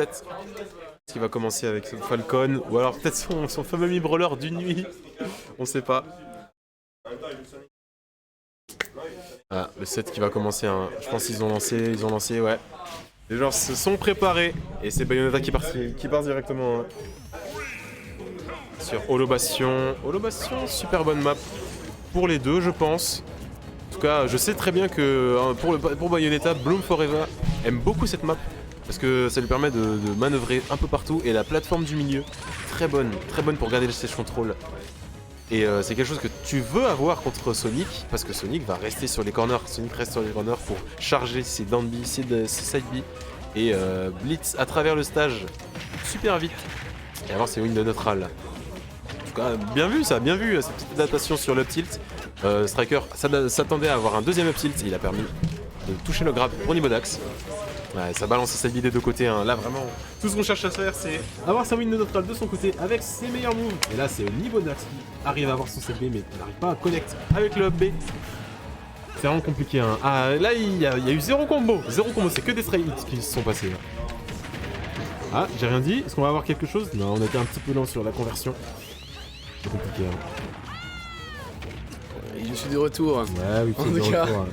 Peut-être ce qui va commencer avec Falcon, ou alors peut-être son fameux mi-brawler d'une nuit. On sait pas. Ah, le set qui va commencer, hein. Je pense qu'ils ont lancé, ouais. Les joueurs se sont préparés, et c'est Bayonetta qui part directement, hein. Sur Holobastion. Holobastion, super bonne map pour les deux, je pense. En tout cas, je sais très bien que pour Bayonetta, Bloom Forever aime beaucoup cette map. Parce que ça lui permet de manœuvrer un peu partout. Et la plateforme du milieu, très bonne pour garder le stage control. Et c'est quelque chose que tu veux avoir contre Sonic. Parce que Sonic va rester sur les corners. Sonic reste sur les corners pour charger ses down B, ses side B. Et blitz à travers le stage super vite. Et avoir ses wings de neutral. En tout cas, bien vu, cette petite adaptation sur l'up tilt. Striker s'attendait à avoir un deuxième up tilt. Il a permis de toucher le grab pour Nibodax. Ouais, ça balance sa vie des deux côtés, hein. Là vraiment, tout ce qu'on cherche à faire c'est avoir sa win de neutral de son côté avec ses meilleurs moves. Et là c'est Nibodax qui arrive à avoir son set B mais n'arrive pas à connect avec le up B. C'est vraiment compliqué, hein. Ah là il y a eu zéro combo, c'est que des stray hits qui se sont passés là. Ah, j'ai rien dit, est-ce qu'on va avoir quelque chose? Non, on était un petit peu lent sur la conversion. C'est compliqué, hein. Je suis de retour. Ouais, oui, c'est de retour.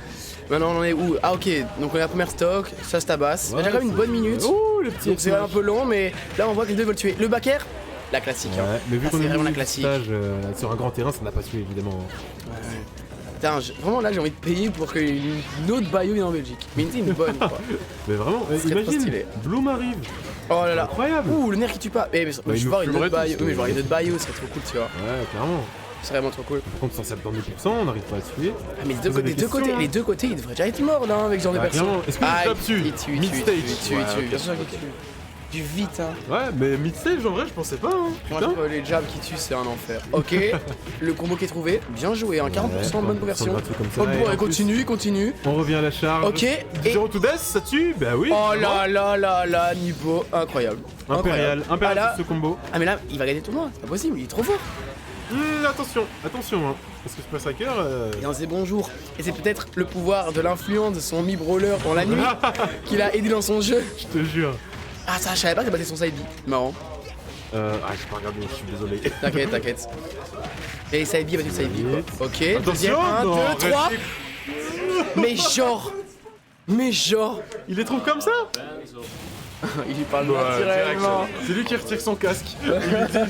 Maintenant on en est où? Ah ok, donc on est à la première stock, ça se tabasse. Ouais, déjà quand même une bonne minute. Oh le petit. Donc c'est un peu long mais là on voit que les deux veulent tuer. Le back air, la classique. Ouais, hein. mais vu qu'on est vraiment dans la le classique. stage sur un grand terrain, ça n'a pas tué évidemment. Ouais. Putain, vraiment là j'ai envie de payer pour qu'une autre Bayo vienne en Belgique. Mais une bonne quoi. Mais vraiment, imagine, Bloom arrive. Oh là là. Incroyable. Ouh, le nerf qui tue pas. Mais je il vois une nous autre Bayo. tous, Mais je vois une autre Bayo, ce serait trop cool tu vois. Ouais, clairement. C'est vraiment trop cool. Par contre, 172%, on n'arrive pas à tuer. Ah, mais les deux côtés, ils devraient déjà être morts là avec ce genre de personnes. Est-ce que tu tapes dessus? Il tue. Bien sûr qu'il tue. Du vite hein. Ouais, mais mid-stage en vrai, je pensais pas. Hein. Moi, je trouve les jabs qui tuent, c'est un enfer. Ok, le combo qui est trouvé, bien joué, hein, 40% de bonne conversion. Oh bon, continue. On revient à la charge. Ok, et. Zero to death, ça tue? Bah oui. Oh là, niveau incroyable. Impérial là, ce combo. Ah, mais là, il va gagner tout le monde, c'est pas possible, il est trop fort. Attention, hein. Parce que Super Striker. Et dans ses bons jours. Et c'est peut-être le pouvoir de l'influence de son mi-brawler dans la nuit qui l'a aidé dans son jeu. Je te jure. Ah, ça, je savais pas qu'il battait son side B. Marrant. J'ai pas regardé, je suis désolé. T'inquiète. Et side B a battu side B quoi. Ok, Attention, deuxième, 1, 2, 3. Mais genre. Il les trouve comme ça? Il lui parle naturellement. C'est lui qui retire son casque. Il lui dit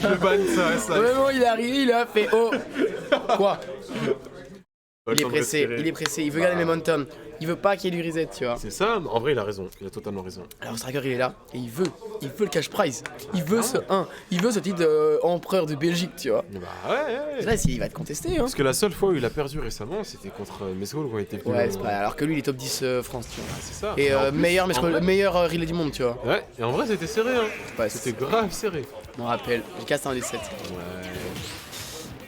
je le banne, ça. Vraiment, il est arrivé, il a fait oh. Quoi? Il est pressé, il veut garder le momentum. Il veut pas qu'il y ait du reset, tu vois. C'est ça, en vrai il a totalement raison. Alors Striker il est là et il veut le cash prize. Il veut ce titre d'empereur de Belgique, tu vois. Bah ouais. Là, il va être contesté, hein. Parce que la seule fois où il a perdu récemment, c'était contre Mesgol quand il était venu. Ouais, c'est pas. Alors que lui, il est top 10 France, tu vois. Ah, c'est ça. Et meilleur relais du monde, tu vois. Ouais, et en vrai, c'était serré, hein. Ouais, c'était grave serré. Je me rappelle, j'ai cassé un des 7. Ouais.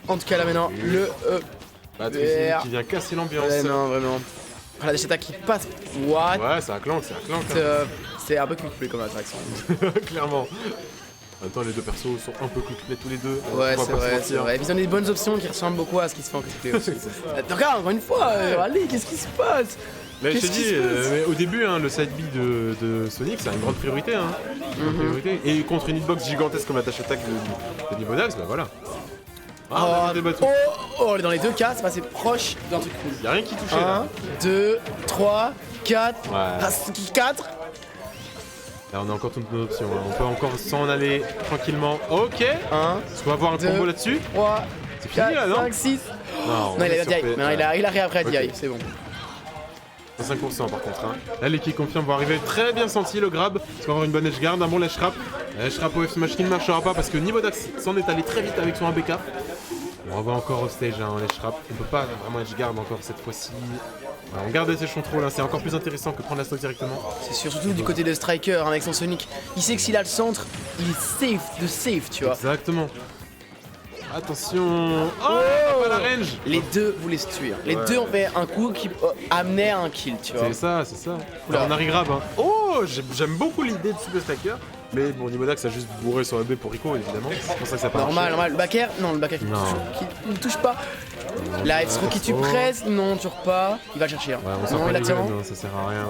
En tout cas, là maintenant, le qui vient casser l'ambiance. Ouais, non, vraiment. Ah, la Desheta qui passe. What? Ouais, c'est un clank. C'est un peu quick-play comme attraction. Clairement. Attends, les deux persos sont un peu quick-play tous les deux. Ouais, c'est vrai. Ils ont des bonnes options qui ressemblent beaucoup à ce qui se fait en quick-play aussi. Regarde, encore une fois, allez, qu'est-ce qui se passe? Mais je t'ai dit, mais au début, le side B de Sonic, c'est une grande priorité. Hein. Et contre une hitbox gigantesque comme la tâche attaque de Nibodax, bah voilà. Dans les deux cas, c'est passé proche d'un truc cool. Y'a rien qui touchait 1, là. 2, 3, 4. Ouais. 4. Là, on a encore toutes nos options. Hein. On peut encore s'en aller tranquillement. Ok. 1. Est-ce qu'on va avoir un combo là-dessus? 3. C'est fini là, non? 5, 6. Non, il a DI. Maintenant, il a réappris à DI, c'est bon. 5% par contre. Hein. Là, l'équipe confirme vont arriver très bien senti le grab. Parce qu'on va avoir une bonne edge guard, un bon ledge trap. Ledge trap au F-Smash qui ne marchera pas parce que Nibodax s'en est allé très vite avec son ABK. On revoit encore au stage un ledge trap. On peut pas vraiment edge guard encore cette fois-ci. On garde ses contrôles, hein. C'est encore plus intéressant que prendre la stock directement. C'est surtout du côté de Striker hein, avec son Sonic. Il sait que s'il a le centre, il est safe, tu vois. Exactement. Attention. Oh, pas la range. Les deux voulaient se tuer. Les deux ont fait un coup qui amenait à un kill, tu vois. C'est ça. Là, on arrive grab. Hein. Oh, j'aime beaucoup l'idée de Super Striker. Mais bon, Nibodax a juste bourré sur AB pour Rico, évidemment. C'est pour ça que ça part. Normal. Le back air, non, le back air qui ne touche pas. La F-throw qui tu presses, non, toujours pas. Il va le chercher. Hein. Ouais, on sort pas les guns, ça sert à rien.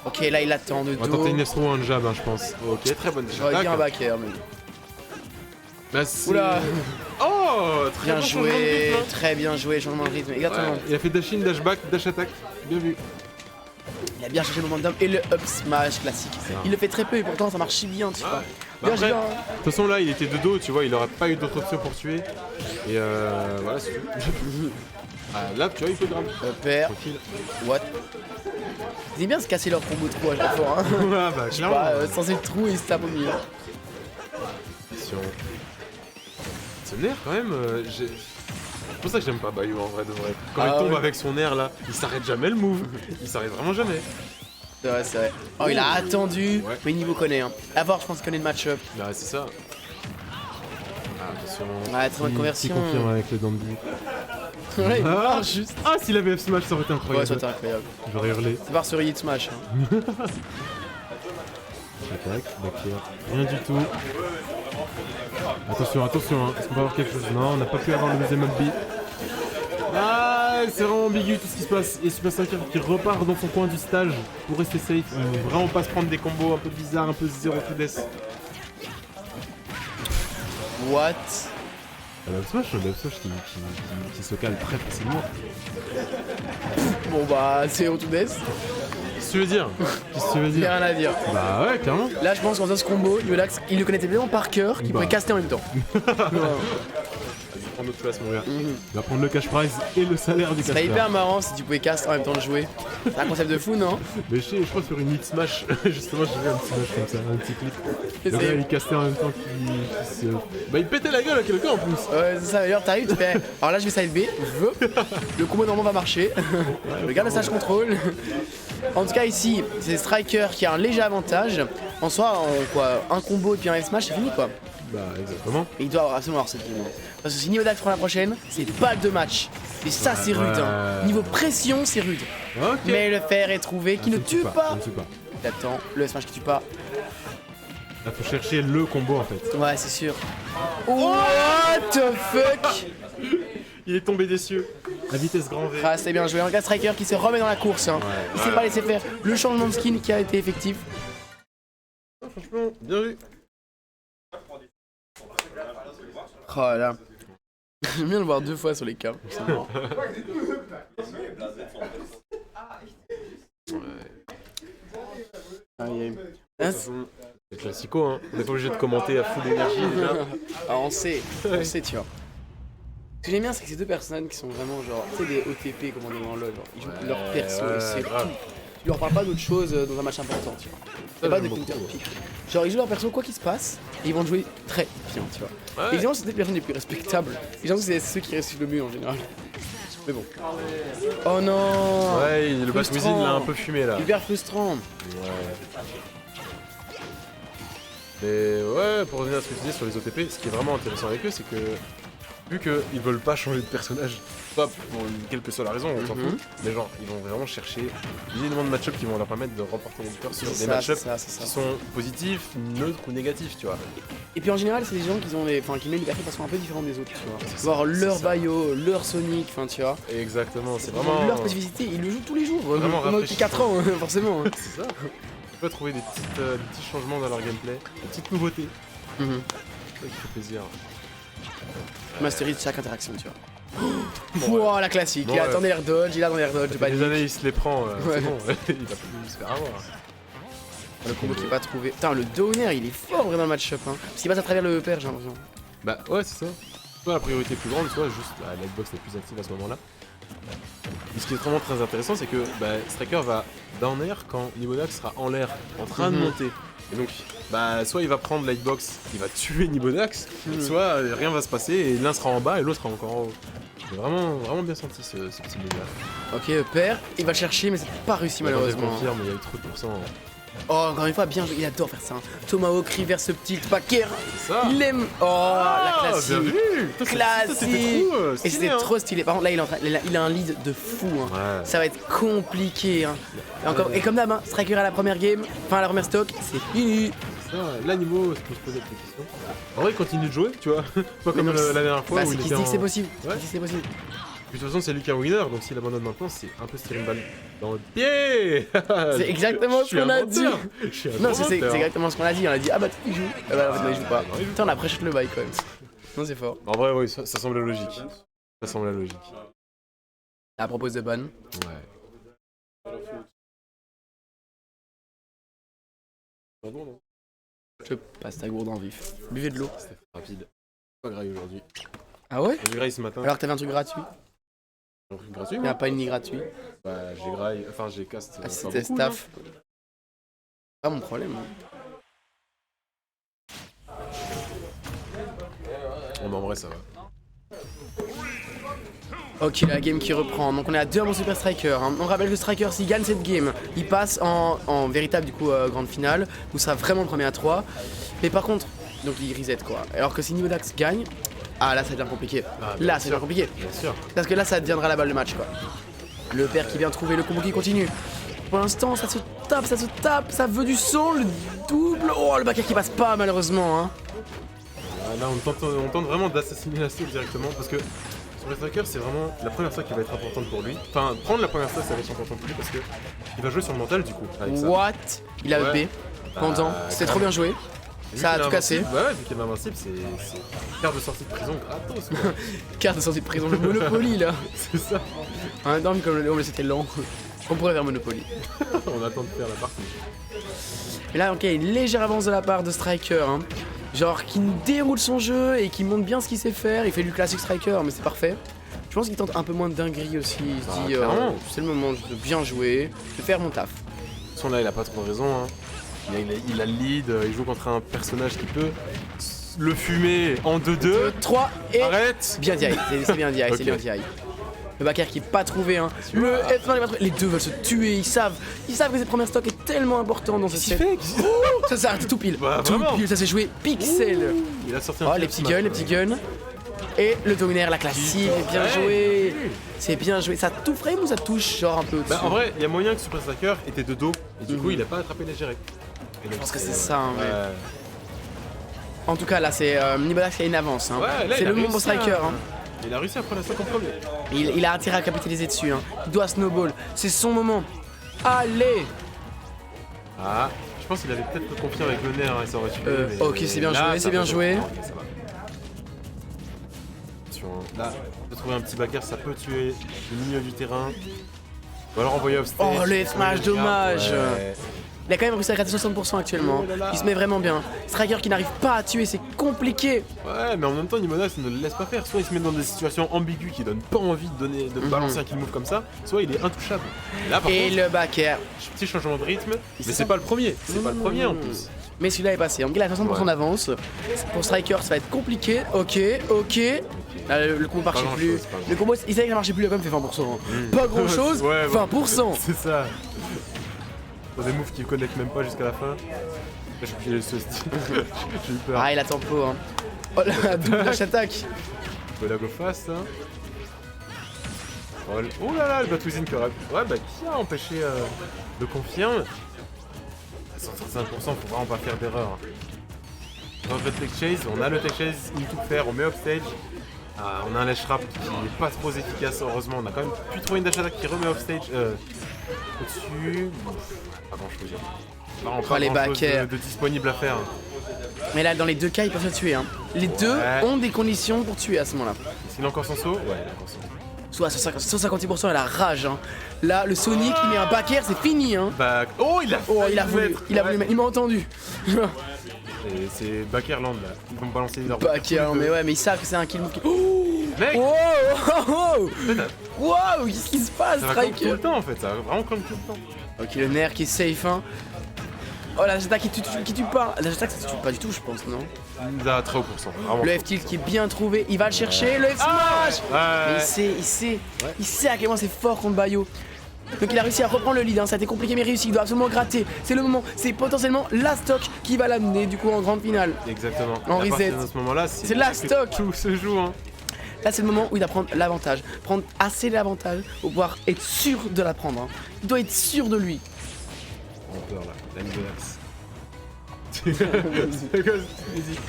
Ok, là il attend de On va tenter dos. une F3 ou un jab, hein, je pense. Ok, très bonne J'aurais dit un attaque. back air, mais... Bah, c'est- Oula. Oh, très Bien bon changement de joué, rythme, hein. très bien joué, changement de rythme, exactement. Ouais, il a fait dash in, dash back, dash attack. Bien vu. Il a bien cherché le momentum et le up smash classique. Il le fait très peu et pourtant ça marche si bien, tu vois. Bah Bien après, joué, de hein. toute façon là il était de dos, tu vois, il aurait pas eu d'autre option pour tuer. Et voilà c'est tout. Ah, là tu vois il peut grave. Upper, Tranquille. what? Ils aiment bien se casser leur combo trop à chaque fois, hein. Ouais bah clairement. Bah, sans le trou, ils se tapent au milieu. Attention. Ce nerf quand même, c'est pour ça que j'aime pas Bayou en vrai de vrai. Quand Ah il tombe ouais. avec son air là, il s'arrête jamais le move. Il s'arrête vraiment jamais. C'est vrai, c'est vrai. Oh, il a attendu, Ouais. mais niveau connaît, hein. À voir, je pense qu'il connaît le match-up. Bah c'est ça. Ah, attention. Ouais, très bonne conversion. confirme avec le Dandy. Ouais, il Ah, marche juste. ah s'il avait F smash ça aurait été Ouais, incroyable. ça va être incroyable. J'aurais hurlé. C'est part sur Hit Smash. Hein. Attaque, d'accord. Rien du tout. Attention, attention, hein. Est-ce qu'on va avoir quelque chose? Non, on n'a pas pu avoir le deuxième upbeat. Ah, c'est vraiment ambigu tout ce qui se passe. Et Super Striker qui repart dans son coin du stage pour rester safe. Vraiment pas se prendre des combos un peu bizarres, un peu zéro to death. What? Le smash qui se cale très facilement. Bon bah, c'est Auto Death. Qu'est-ce que tu veux dire? Qu'est-ce que tu veux Il n'y dire? a rien à dire. Bah ouais, clairement. Là, je pense qu'en faisant ce combo, Yolax, il le connaissait tellement par cœur qu'il Bah. pourrait caster en même temps. Ouais. Vas-y, prends notre place, mon gars. Il va prendre le cash prize et le salaire du Ce serait caster. hyper marrant si tu pouvais cast en même temps de jouer. C'est un concept de fou, non? Mais je crois sur une hit smash, justement j'ai vu un petit smash comme ça, un petit clip. Le gars il castait en même temps qu'il se... Bah il pétait la gueule à quelqu'un en plus. Ouais, c'est ça, d'ailleurs, t'arrives, tu fais. Alors là, je vais side B, le combo normalement va marcher. Regarde le stage contrôle. En tout cas, ici, c'est Striker qui a un léger avantage. En soi, en quoi, un combo et puis un F-Smash, c'est fini quoi. Bah exactement. Et il doit absolument avoir cette game. Parce que si Neodax prend la prochaine, c'est balle de match. Et ça, c'est rude. Hein. Niveau pression, c'est rude. Ok. Mais le fer est trouvé qui ne tue Ça pas. ne tue pas. Attends, le Smash qui tue pas. Là faut chercher le combo en fait. Ouais, c'est sûr. What the fuck? Il est tombé des cieux. À vitesse grand V. Ah, c'est bien joué. Un gars Striker qui se remet dans la course. Hein. Il s'est pas laissé faire le changement de skin qui a été effectif. Franchement, bien vu. Oh là. J'aime bien le voir deux fois sur les câbles. C'est marrant. Aïe, aïe. Hein, C'est classico hein. On est pas obligé de commenter à full d'énergie déjà. Ah, on sait, tu vois. Ce que j'aime bien, c'est que ces deux personnes qui sont vraiment genre, tu sais, des OTP comme on dit dans LoL, genre, ils jouent leur perso et c'est grave. tout. Tu leur parles pas d'autre chose dans un match important, tu vois. Y'a pas de j'aime counter beaucoup, pick. Genre, ils jouent leur perso quoi qu'il se passe et ils vont jouer très bien, tu vois. Ouais. Et évidemment, c'est des personnes les plus respectables. Et j'avoue que c'est ceux qui restent le mieux en général. Mais bon. Oh non! Ouais, le back Frustrant. cuisine l'a un peu fumé là. Hyper frustrant. Ouais. Mais ouais, pour revenir à ce que tu disais sur les OTP, ce qui est vraiment intéressant avec eux, c'est que vu qu'ils veulent pas changer de personnage, pas pour quelle que soit la raison, on s'en fout, mais genre, ils vont vraiment chercher énormément de match-up qui vont leur permettre de remporter des victoires sur des match-up c'est qui sont positifs, neutres ou négatifs, tu vois. Et puis en général, c'est des gens qui ont qui mettent des persos de façon un peu différente des autres, tu vois. C'est Voir ça, leur c'est ça. Bio, leur Sonic, enfin tu vois. Exactement, c'est vraiment... Leur spécificité, ils le jouent tous les jours. Vraiment Pendant depuis 4 ans, forcément. C'est ça. Tu peux trouver des petits changements dans leur gameplay, des petites nouveautés. Mhm. C'est ça qui fait plaisir. Masterise chaque interaction, tu vois. Wow, la classique. Bon, il ouais. attendait l'air dodge, il attendait l'air dodge, Depuis pas des années, il se les prend, Ouais. c'est bon, il va plus se faire avoir. Le combo qui est pas trouvé. Putain, le downer, il est fort vrai dans le match-up. Hein. Parce qu'il passe à travers le père, j'ai l'impression. Bah ouais, c'est ça. Soit la priorité plus grande, soit juste la lightbox est plus active à ce moment-là. Et ce qui est vraiment très intéressant, c'est que Striker va down air quand Nibodax sera en l'air, en train de monter. Et donc, soit il va prendre Lightbox, il va tuer Nibodax, soit rien va se passer et l'un sera en bas et l'autre sera encore en haut. J'ai vraiment bien senti ce petit move là. Ok, père, il va le chercher, mais c'est pas réussi Je malheureusement. confirme, il y a eu trop de pourcents. Oh, encore une fois, bien joué, il adore faire ça. Hein. Tomahawk, reverse tilt, backer. Ça Il aime. Oh, la classique. bien vu. Classique. Et c'était hein. trop stylé. Par contre, là, il a un lead de fou. Hein. Ouais. Ça va être compliqué. Hein. Et comme d'hab, hein, Striker à la première game, enfin à la première stock, c'est fini. Ça, là, niveau, je peux se poser des questions. En vrai, il continue de jouer, tu vois. Pas comme non, la dernière fois Bah, où c'est il qui était se dit que en... c'est possible. Ouais. Qui se dit que c'est possible. Puis, de toute façon, c'est lui qui est un winner, donc s'il abandonne maintenant, c'est un peu steering ban. Dans le pied. C'est exactement ce qu'on a dit. Non, c'est inventeur. exactement ce qu'on a dit. On a dit, ah bah tu joues. Ah bah en fait, non, il joue pas. non, il joue Putain, on a pré-shot le bail quand même. Non, c'est fort. En vrai, oui, ça semblait logique. Ça semblait logique. À propos de ban. Ouais. Pas bon, non? Je passe ta gourde en vif. Buvez de l'eau. C'était rapide. Pas graille aujourd'hui. Ah ouais? J'ai graille ce matin. Alors que t'avais un truc gratuit. J'ai un truc gratuit, Il n'y moi. a pas une ni gratuit. Bah, j'ai graille. Enfin, j'ai cast. Ah, pas c'était beaucoup, staff. Pas mon problème. Hein. là. En vrai, ça va. Ok, la game qui reprend. Donc on est à 2 à mon Super Striker. Hein. On rappelle que Striker, s'il gagne cette game, il passe en véritable du coup grande finale, où ça sera vraiment le premier à 3. Mais par contre, donc il reset quoi. Alors que si Nibodax gagne, ah là ça devient compliqué. Ah, Là ça devient compliqué. Bien sûr. Parce que là ça deviendra la balle de match quoi. Le père qui vient trouver le combo qui continue. Pour l'instant ça se tape, ça veut du son, le double. Oh le backer qui passe pas malheureusement. Hein. Là, on tente vraiment d'assassiner la cible directement parce que sur le striker, c'est vraiment la première stock qui va être importante pour lui. Enfin, prendre la première stock, ça va être important pour lui parce que il va jouer sur le mental du coup. Avec ça. What? Il a Ouais. EP pendant. C'était trop bien joué. Vu Ça a qu'il est tout cassé. invincible, ouais, vu qu'il est invincible, c'est carte de sortie de prison gratos quoi. Carte de sortie de prison, le Monopoly là. C'est ça. En même temps, vu comme le c'était lent, on pourrait faire Monopoly. On attend de faire la partie. Mais là, ok, une légère avance de la part de Striker. Hein. Genre, qui déroule son jeu et qui montre bien ce qu'il sait faire. Il fait du classique Striker, mais c'est parfait. Je pense qu'il tente un peu moins de dinguerie aussi. Il se dit, clairement. c'est le moment de bien jouer, de faire mon taf. De toute façon, là, il a pas trop raison. Hein. Il a le lead, il joue contre un personnage qui peut le fumer en 2-2. 3 et. Arrête. Bien DI, c'est bien DI, c'est Ok. bien DI. Le backer qui est pas trouvé, hein. Le F1 il est pas trouvé. Les deux veulent se tuer, ils savent que cette première stock est tellement importante dans ce Qu'est-ce qu'il set. fait? Ça s'est arrêté tout pile. Bah, tout vraiment. pile, ça s'est joué pixel. Il a sorti un Oh, petit les petits snap, guns, les ouais. petits guns. Et le dominaire, la classique, bien Ouais. joué. C'est bien joué. Ça tout frame ou ça touche genre un peu au-dessus? Bah, en vrai, il y a moyen que Super Striker était de dos et du coup, il a pas attrapé les Jerek. Je pense que c'est ça, hein, mais- Ouais. En tout cas, là, c'est Nibodax qui a une avance. Hein. Ouais, là, C'est il a le moment pour réussi à- Striker. Hein. Il a réussi à prendre la stock en premier. Il a intérêt à capitaliser dessus. Hein. Il doit snowball. C'est son moment. Allez! Ah, je pense qu'il avait peut-être confié avec le nerf et ça aurait tué. Ok, c'est bien joué, c'est bien joué. Ok, ça va. Attention, là, de trouver un petit backer, ça peut tuer le milieu du terrain. Ou alors envoyer off stage. Oh, le smash, dommage. Ouais. Il a quand même réussi à gratter 60% actuellement. Oh là là. Il se met vraiment bien. Striker qui n'arrive pas à tuer, c'est compliqué. Ouais, mais en même temps, Nimodax ne le laisse pas faire. Soit il se met dans des situations ambiguës qui donnent pas envie de balancer un kill move comme ça, soit il est intouchable. Et là, par Et contre, le backer. petit changement de rythme, mais s'est c'est pas le premier. C'est pas le premier en plus. Mais celui-là est passé. Donc il a 60% Ouais. d'avance. Pour Striker, ça va être compliqué. Ok. Là, le combo marchait Pas plus. grand-chose, pas Le combo, il savait que ça marchait plus, le com fait 20%. hein. Pas grand chose, Ouais, bon. 20%. C'est ça. Dans des moves qui connectent même pas jusqu'à la fin. Là, j'ai pris ce style. J'ai eu peur. Ah, il a tempo. Hein. Oh la double dash attaque. Je peux la go fast, hein. Oh là là, le Batwizin qui aurait... Ouais, bah qui a empêché de confirme. À 135%, faut vraiment pas faire d'erreur. Dans le tech chase, on a le tech chase into faire, on met off stage. Ah, on a un lash rap qui est pas trop efficace, heureusement. On a quand même pu trouver une dash attack qui remet off stage au-dessus. Pas grand chose. Vraiment Oh, pas les grand-chose backers. de disponible à faire. Mais là, dans les deux cas, ils peuvent se tuer. Hein. Les deux Ouais. ont des conditions pour tuer à ce moment-là. Est-ce qu'il a encore son saut? Ouais, il a encore son saut. Soit 156%, elle a rage. Hein. Là, le Sonic, il met un backer, c'est fini. Hein. Bah... Oh, il a Oh, il a failli voulu, mettre. il a Ouais. voulu mettre. Il m'a entendu. Et c'est Backerland là. Ils vont balancer leur Backer, mais ouais, mais ils savent que c'est un kill move qui. Oh, Mec, oh, oh, oh. ça Wow, qu'est-ce qui se passe, va comme tout Striker? le temps en fait, ça va vraiment comme tout le temps. Ok, le nerf qui est safe. Hein. Oh, la attaque qui tue pas. La attaque, ça tue pas du tout, je pense, non? Il a très haut pourcent, vraiment. Le F-tilt qui est bien trouvé, il va le chercher. Le F-smash. Mais Ouais. il sait à quel point c'est fort contre Bayo. Donc il a réussi à reprendre le lead, hein. Ça a été compliqué mais réussi, il doit absolument gratter. C'est le moment, c'est potentiellement la stock qui va l'amener du coup en grande finale. Exactement. En Et à partir reset. de ce moment-là, C'est la que stock. Tout se joue hein. Là c'est le moment où il doit prendre l'avantage, prendre assez l'avantage pour pouvoir être sûr de la prendre. Hein. Il doit être sûr de lui. On a peur là, la ligne de l'axe. C'est quoi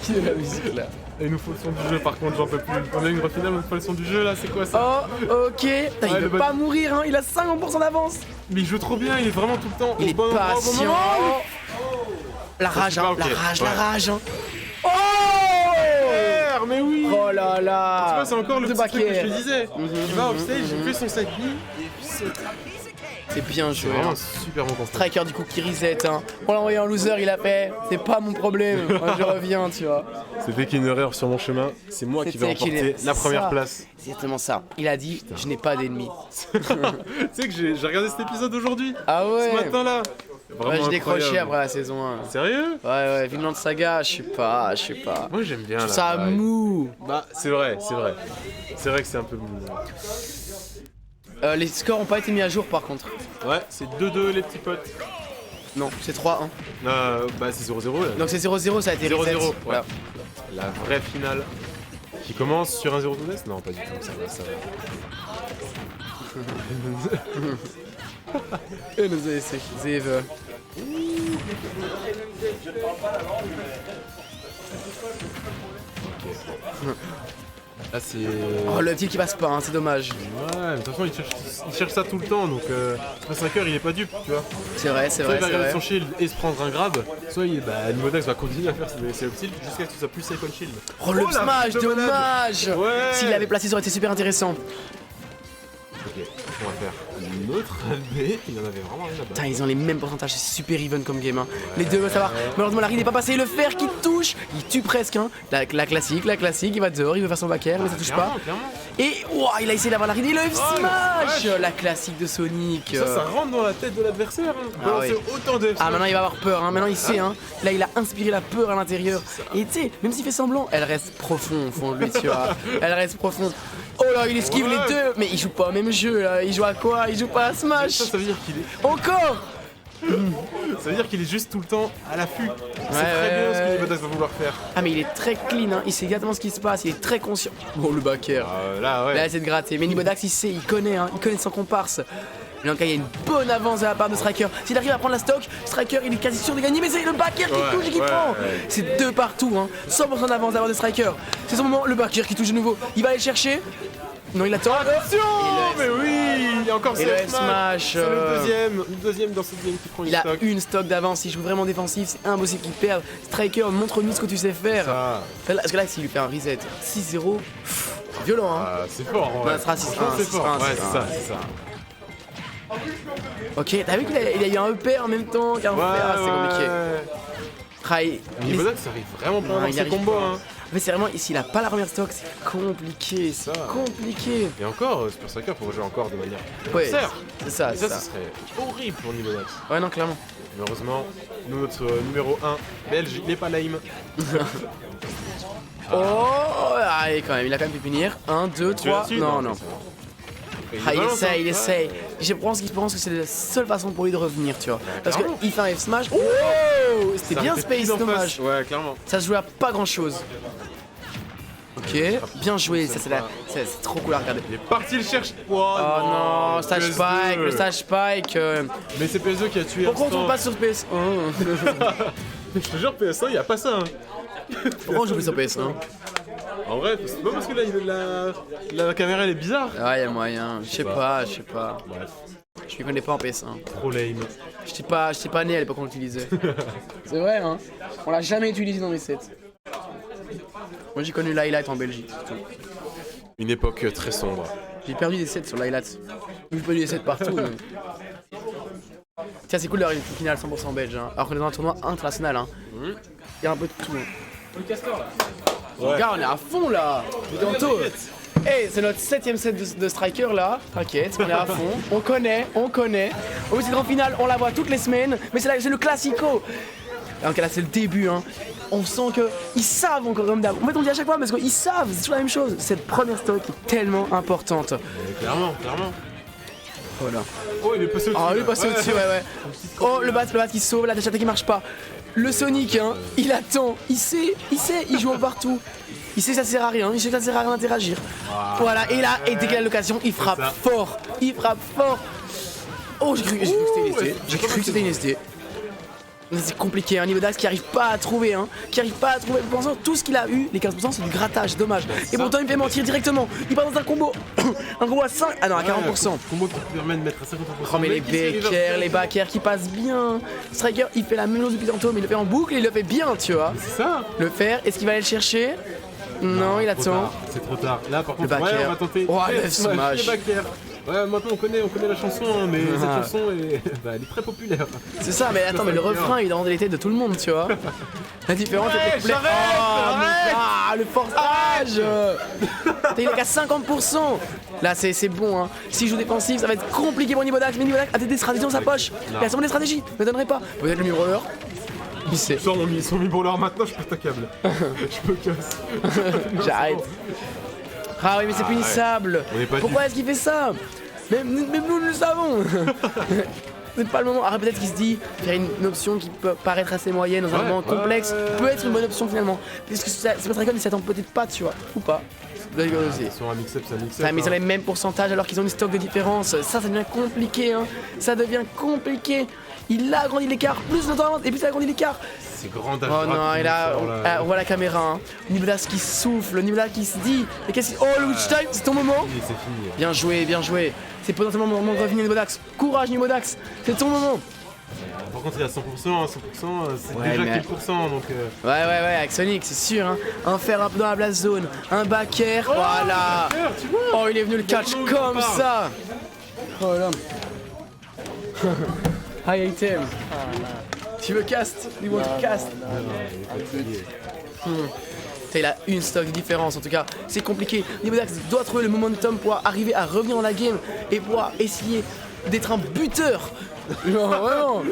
Qui de la musique là? Il nous faut le son du jeu par contre, j'en peux plus. On a une finale, il nous faut le son du jeu là, c'est quoi ça? Oh, ok. Putain, il veut pas mourir, hein. Il a 50% d'avance. Mais il joue trop bien, il est vraiment tout le temps Il est au bon endroit, au bon patient. moment. La rage, hein. Ok, La rage, ouais. la rage. Hein. Oh! Mais oui! Oh là là! Tu vois, c'est encore le De petit truc que je te Bakker. disais. Il va offstage, il fait son side B et puis c'est C'est bien joué. vraiment Hein. un super bon construit. Striker du coup qui reset. Hein. On l'a envoyé en loser, il a fait. C'est pas mon problème. Moi je reviens, tu vois. C'était qu'une erreur sur mon chemin, c'est moi qui vais C'était qu'il remporter est- la première ça. place. C'est exactement ça. Il a dit je n'ai pas d'ennemis. Tu sais que j'ai regardé cet épisode aujourd'hui, Ah ce ouais. matin là. Ouais, j'ai décroché après la saison 1. Sérieux? Ouais, Vinland Saga, je sais pas. Moi j'aime bien là. Ça mou. Bah c'est vrai, c'est vrai. C'est vrai que c'est un peu mou. Les scores ont pas été mis à jour par contre. Ouais, c'est 2-2 les petits potes. Non, c'est 3-1. Bah c'est 0-0 là. Donc c'est 0-0, ça a été 0-0, reset. ouais. Voilà. La vraie finale. Qui commence sur un 0 to death? Non, pas du tout, ça va, ça va. Et nous Zeve. Là c'est... Oh le petit qui passe pas, hein, c'est dommage. Ouais, mais de toute façon il cherche ça tout le temps, donc le striker il est pas dupe, tu vois. C'est vrai, c'est Soit vrai, il va c'est regarder vrai. son shield et se prendre un grab, soit Nimodax va continuer à faire ses up-shield jusqu'à ce que ça puisse safe on shield. Oh le la smash, de malade. dommage. Ouais. S'il l'avait placé, ça aurait été super intéressant. Ok, on va faire une autre LB, il en avait vraiment rien là-bas. Putain, ils ont les mêmes pourcentages, c'est super even comme game. Hein. Les deux veulent savoir. Malheureusement, Larry n'est pas passé. Le fer qui touche, il tue presque. Hein. La classique, il va dehors, il veut faire son back air, mais ça touche pas. Clairement. Et ouah, il a essayé d'avoir Larry. Et le smash, vache. la classique de Sonic. Ça rentre dans la tête de l'adversaire. Hein. Ah Balancer oui. autant de Ah maintenant il va avoir peur, hein. Maintenant il sait, hein. Là il a inspiré la peur à l'intérieur. Et tu sais, même s'il fait semblant, elle reste profond au fond de lui, tu vois. Elle reste profonde. Oh là, il esquive Ouais. les deux. Mais il joue pas au même jeu là, il joue à quoi? Il joue pas à Smash. Ça veut dire qu'il est... Encore. Ça veut dire qu'il est juste tout le temps à l'affût. C'est Ouais, très bien ce que ouais. Nimodax va vouloir faire. Ah mais il est très clean, hein. Il sait exactement ce qui se passe, il est très conscient. Bon le backer. Là ouais. Là c'est de gratter. Mais Nimodax il sait, il connaît, hein. Il connaît son comparse. Mais en tout cas, il y a une bonne avance de la part de Striker. S'il arrive à prendre la stock, Striker il est quasi sûr de gagner, mais c'est le backer qui Ouais, touche et qui ouais, prend. ouais. C'est deux partout, hein. 100% d'avance de la part de Striker. C'est son moment, le backer qui touche de nouveau. Il va aller le chercher. Non, il attend. Attention. Mais oui, il y a encore Et ce le F-smash, C'est le deuxième dans cette game qui prend une Il a stock. une stock d'avance, il joue vraiment défensif, c'est impossible qu'il perde. Striker, montre-nous ce que tu sais faire. Ça. Parce que là, s'il lui fait un reset 6-0, pff, violent, hein. Ah, c'est fort en vrai. Non, ça sera 6-1, Franchement, c'est fort. 6-1, Ouais, 6-1. c'est ça, c'est ça. Ok, t'as vu qu'il a eu un EP en même temps qu'un fer, c'est compliqué. Nimodax arrive vraiment pas à Non, avoir il ses arrive combos. pas. Hein. Mais c'est vraiment, s'il a pas la première stock, c'est compliqué, c'est Ça. compliqué. Et encore, Super Striker pourrait jouer encore de manière Ouais, sincère. c'est ça, Et c'est ça, ça. ce serait horrible pour Nimodax. Ouais, non, clairement. Malheureusement, notre numéro 1 belge, il est pas lame. Oh, allez, quand même, il a quand même pu finir. 1, 2, 3. Non, non. Ah, il essaye, il essaye. Je pense qu'il pense que c'est la seule façon pour lui de revenir, tu vois. Parce clairement. qu'il fait un F-smash. Oh, c'était bien space, dommage. Ouais, clairement. Ça se jouait à pas grand chose. Ok, bien joué, ça c'est trop cool à regarder. Il est parti le chercher. Oh non, Stage PS2. Spike, le Stage Spike. Mais c'est PS2 qui a tué. Pourquoi on Instant. tombe pas sur PS1? Je te jure, PS1, il y a pas ça. Hein. Pourquoi on joue plus sur PS1? En vrai, c'est pas parce que là, la caméra elle est bizarre. Ouais, y'a moyen, je sais pas. Bref, Je m'y connais pas en PS1. trop lame. J'étais pas né à l'époque où on l'utilisait. C'est vrai, hein. On l'a jamais utilisé dans mes sets. Moi j'ai connu l'highlight en Belgique, c'est tout. Une époque très sombre. J'ai perdu des sets sur l'highlight. J'ai perdu des sets partout. Mais... Tiens, c'est cool d'avoir une finale 100% belge, hein. Alors qu'on est dans un tournoi international, hein. Il y a un peu de tout. Hein. Ouais. Regarde, on est à fond là. Bientôt. Hey, c'est notre 7ème set de Striker là. T'inquiète, on est à fond. On connaît. Au bout de cette grande finale, on la voit toutes les semaines. Mais c'est le classico. Donc là, c'est le début. Hein. On sent que ils savent encore comme d'hab. En fait, on dit à chaque fois parce qu'ils savent, c'est toujours la même chose. Cette première stock est tellement importante. Clairement. Voilà. Oh, il est passé au-dessus. Ah, lui là. passé au-dessus, ouais. Oh, le bat qui se sauve, la tâche qui marche pas. Le Sonic, hein, il attend, il sait, il joue partout. Il sait que ça sert à rien, il sait que ça sert à rien d'interagir. Voilà, et là, et dès qu'il a l'occasion, il frappe ça. fort. Oh, j'ai cru que c'était une SD. J'ai cru que c'était une SD. C'est compliqué, un niveau d'axe qui arrive pas à trouver, hein. Qui arrive pas à trouver. Pensant tout ce qu'il a eu, les 15% c'est du grattage, dommage. Et pourtant il me fait mentir directement. Il part dans un combo. Un combo à 5. Ah non, à 40%. Combo qui te permet de mettre à 50%. Oh mais les backers, les backers qui passent bien. Striker il fait la même chose depuis tantôt, mais il le fait en boucle et il le fait bien, tu vois. C'est ça. Le faire, est-ce qu'il va aller le chercher? Non, il trop attend. tard, c'est trop tard. Là par contre, Le backer. ouais, on va tenter. Oh, Yes, le smash. le backer. Ouais, maintenant on connaît la chanson, hein, mais cette chanson est, bah, elle est très populaire. C'est ça, mais attends, mais le refrain il est dans les têtes de tout le monde, tu vois. La différence c'est que j'arrête, le forçage. Il est qu'à 50%. Là c'est bon, hein. S'il joue défensif, ça va être compliqué pour Nibodax, mais Nibodax a des stratégies dans sa poche. Il a sûrement des stratégies, ne m'étonnerait pas. Peut-être le mirror. Il sait. Je sors son mi-brawler maintenant, je pète un câble. Je me casse. J'arrête. Ah oui, mais c'est punissable. Pourquoi est-ce qu'il fait ça? Même nous le savons. C'est pas le moment. Après peut-être qu'il se dit faire une option qui peut paraître assez moyenne dans un moment complexe peut être une bonne option finalement. Parce que c'est pas très con, il s'attend peut-être pas, tu vois. Ou pas. Ils sont un mix-up, c'est un mix-up. Mais ils ont les mêmes pourcentages alors qu'ils ont une stock de différence. Ça devient compliqué, hein. Ça devient compliqué. Il a agrandi l'écart, plus notamment, et plus il a agrandi l'écart. C'est grand. Oh non, et là, on voit la caméra, hein. Nibodax qui souffle, Nibodax qui se dit. Et qu'est-ce qu'il. Oh, le witch time, c'est ton moment. C'est fini. Bien joué, bien joué. C'est potentiellement le moment de revenir, Nibodax. Courage, Nibodax, c'est ton moment. Par contre, il y a 100%, 100%, c'est Ouais, déjà mais... 4%, donc... Ouais, avec Sonic, c'est sûr, hein. Un fer up dans la blast zone, un backer, voilà. Oh, il est venu le catch comme ça. Oh là. High item. Tu veux cast? You want to cast? Il a une stock de différence en tout cas, c'est compliqué. Nibodax doit trouver le momentum pour arriver à revenir dans la game et pouvoir essayer d'être un buteur. Non, vraiment.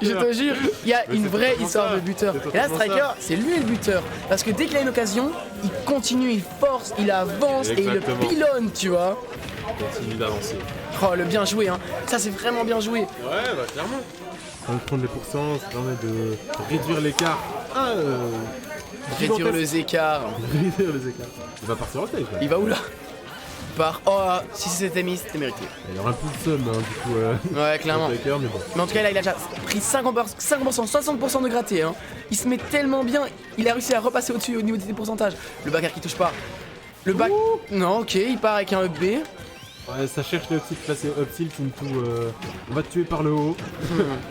Je te jure, il y a une vraie histoire de buteur. Et là, Striker, c'est lui le buteur. Parce que dès qu'il a une occasion, il continue, il force, il avance et il le pilonne, tu vois. Il continue d'avancer. Oh, le bien joué, hein. Ça, c'est vraiment bien joué. Ouais, bah clairement. Prendre les pourcents, ça permet de réduire l'écart. Réduire les écarts. Réduire les écarts. Il va partir en stage là. Il va où là? Il part. Oh, si c'était mis, c'était mérité. Il y aura un peu de somme, hein, du coup. Ouais, clairement. Mais bon. Mais en tout cas, là, il a déjà pris 50%, 60% de gratté. Hein. Il se met tellement bien, il a réussi à repasser au-dessus au niveau des pourcentages. Le backer qui touche pas. Le back. Non, ok, il part avec un up B. Ouais, ça cherche les up tilt, là c'est up tilt, on va te tuer par le haut.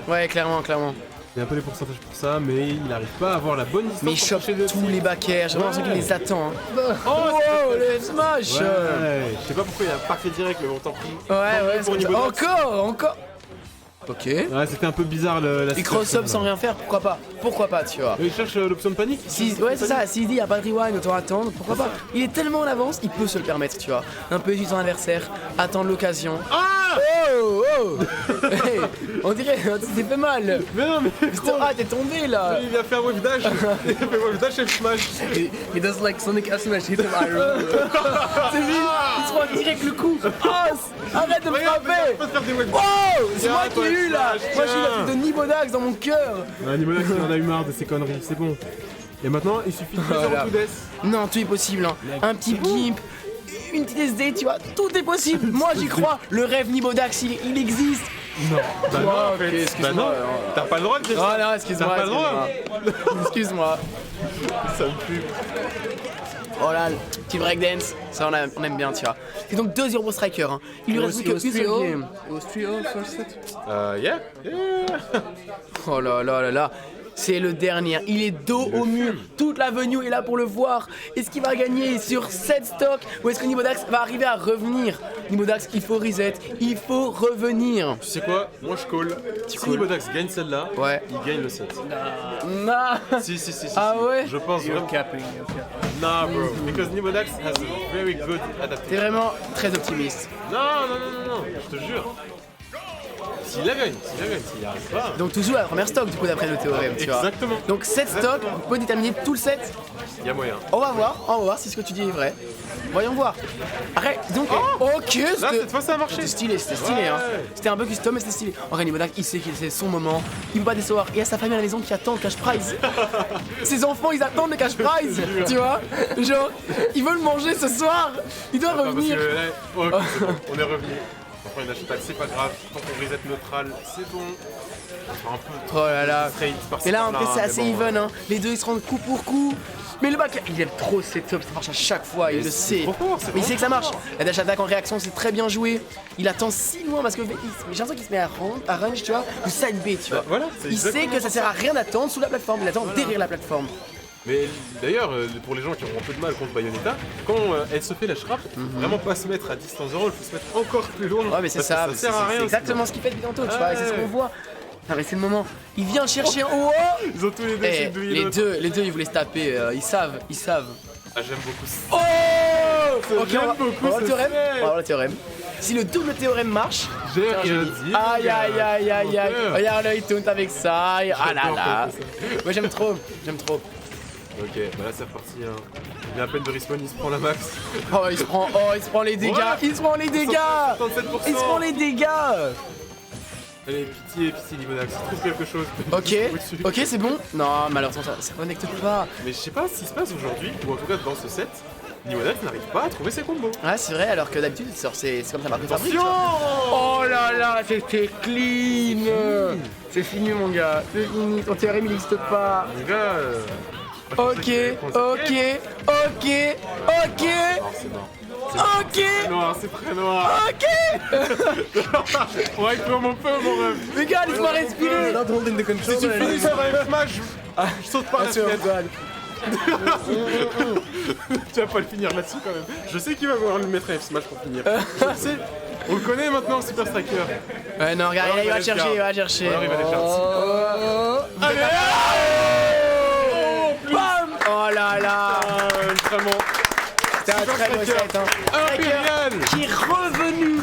Ouais, clairement. Il y a un peu les pourcentages pour ça, mais il n'arrive pas à avoir la bonne distance. Mais il chope tous les backers, j'ai l'impression qu'il les attend. Hein. Oh, le smash! Ouais, je sais pas pourquoi il a pas fait direct, mais bon, tant pis. Ouais, pour niveau encore! Ok. Ouais, c'était un peu bizarre la Il cross-up sans rien faire, pourquoi pas, tu vois. Il cherche l'option de panique. Ouais, c'est ça, s'il dit y a pas de rewind, autant attendre, pourquoi pas. Il est tellement en avance, il peut se le permettre, tu vois. Un peu étudier son adversaire, attendre l'occasion. Ah! Oh! Hey, on dirait, t'es fait mal. Mais non, mais Ah, t'es tombé là. il a fait un wave dash. Il a fait un wave dash et smash. He does like Sonic as smash, hit him iron. C'est lui, il se prend direct le coup. Oh, arrête de me frapper. Pas de faire des wave Oh, c'est moi qui toi, ai eu là. smash, Moi j'ai eu la tiens. truc de Nibodax dans mon cœur. Ouais, Nibodax, il en a eu marre de ces conneries, c'est bon. Et maintenant, il suffit de faire Voilà. un coup d'ess. Non, tout est possible. Hein. Un petit gimp, une petite SD, tu vois, tout est possible. Moi j'y crois. Le rêve Nibodax, il existe. Non, bah non, en fait. excuse-moi. Bah non, t'as pas le droit de dire Oh ça. non, excuse-moi. T'as pas le droit. Excuse-moi. Ça me pue. Oh là, petit breakdance, ça on aime bien, tu vois. C'est donc 2-0 pour Striker. Hein. Il lui reste plus qu'une seule game. It was 3-0 first set. Yeah. Oh là là. C'est le dernier, il est dos au mur, toute l'avenue est là pour le voir. Est-ce qu'il va gagner sur 7 stocks ou est-ce que Nibodax va arriver à revenir? Nibodax, il faut reset, il faut revenir. Tu sais quoi? Moi je call. Si Nibodax gagne celle-là, Ouais. il gagne le set. Nah. Si. Ah ouais? Je pense You're vraiment. capping, you're capping. Nah, bro. Because Nibodax has a very good T'es adaptation. vraiment très optimiste. Non, je te jure. S'il la gagne, s'il n'y arrive pas. Donc tu joues à la première stock du coup d'après le théorème, tu vois. Exactement. Donc 7 stocks, on peut déterminer tout le set. Il y a moyen. On va voir si ce que tu dis est vrai. Voyons voir. Arrête, donc ok, Là, cette fois ça a marché. c'était stylé, hein. Ouais. C'était un peu custom mais c'était stylé. En vrai, Nibodax, il sait qu'il c'est son moment. Il peut pas décevoir. Il y a sa famille à la maison qui attend le cash prize. Ses enfants, ils attendent le cash prize, tu vois. Genre, ils veulent manger ce soir. Il doit Parce revenir. que là, ok, c'est bon, on est revenu. Enfin, une achetable, c'est pas grave. Tant qu'on reset neutral, c'est bon. Un peu Oh là là. straight par-ci, Mais là, en par-là, plus, c'est assez mais bon, even, hein. Les deux, ils se rendent coup pour coup. Mais le bac, il aime trop ce setup, ça marche à chaque fois, il le c'est sait. trop fort, c'est Mais il sait que ça vraiment marche. La dash attack en réaction, c'est très bien joué. Il attend si loin parce que j'ai l'impression qu'il se met à range, tu vois, ou side B, tu vois. Voilà, c'est Il sait exactement que ça sert à rien d'attendre sous la plateforme, il attend derrière la plateforme. Mais d'ailleurs, pour les gens qui ont un peu de mal contre Bayonetta, quand elle se fait la shrap, vraiment pas se mettre à distance de roll, faut se mettre encore plus loin. Ouais, mais c'est parce que ça, ça sert à rien. c'est exactement ce qu'il fait bientôt, tu vois, et c'est ce qu'on voit. Ah, mais c'est le moment. Il vient chercher un haut. Ils ont tous les deux essayé de douiller l'autre. Les deux, ils voulaient se taper, ils savent. Ah, j'aime beaucoup ça. Oh. Ok, j'aime on va beaucoup voir ce le théorème. fait. On va voir le théorème. Si le double théorème marche, J'ai c'est un rien génie. dit. Aïe aïe aïe aïe aïe. Mon Regarde le taunt avec ça. Ah là J'adore là. quand Moi j'aime trop. Ok, bah là c'est reparti. Hein. Il vient à peine de respawn, il se prend la max. Oh il se prend les dégâts. Ouais. Il se prend les dégâts. 77%. Il se prend les dégâts. Allez, pitié, Limonax, trouve quelque chose. Ok c'est bon. Non malheureusement ça connecte pas. Mais je sais pas ce qui se passe aujourd'hui, ou en tout cas dans ce set, Limonax n'arrive pas à trouver ses combos. Ah c'est vrai alors que d'habitude c'est comme ça marque de fabrique. Attention. Oh là là, c'était clean. C'est fini mon gars, c'est fini, ton théorème il n'existe pas. Mon gars. Ok. Non, c'est mort. Ok. Noir, c'est très noir. Ok. On va écrire mon peu, mon rêve. Les gars, laisse-moi respirer. Si tu finis sur un smash, je saute par la fenêtre. Tu vas pas le finir là-dessus quand même. Je sais qu'il va vouloir lui mettre un F-Smash pour finir. Je le sais. On le connaît maintenant, Super Striker. Ouais, non, regarde, il va le chercher, il va le chercher. Alors il va les faire. Allez. Bam. Oh là là. Vraiment. C'était un très beau set, hein. Impérial. Qui est revenu.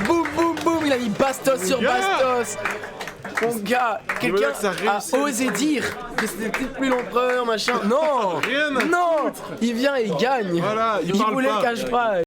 Boum, boum, boum. Il a mis Bastos sur gars. Bastos. Mon gars, quelqu'un Limonax a réussi a à osé dire que c'était plus l'empereur, machin. Non. Rien à Non. Il vient et il gagne. Voilà, il parle voulait pas. le cache pas.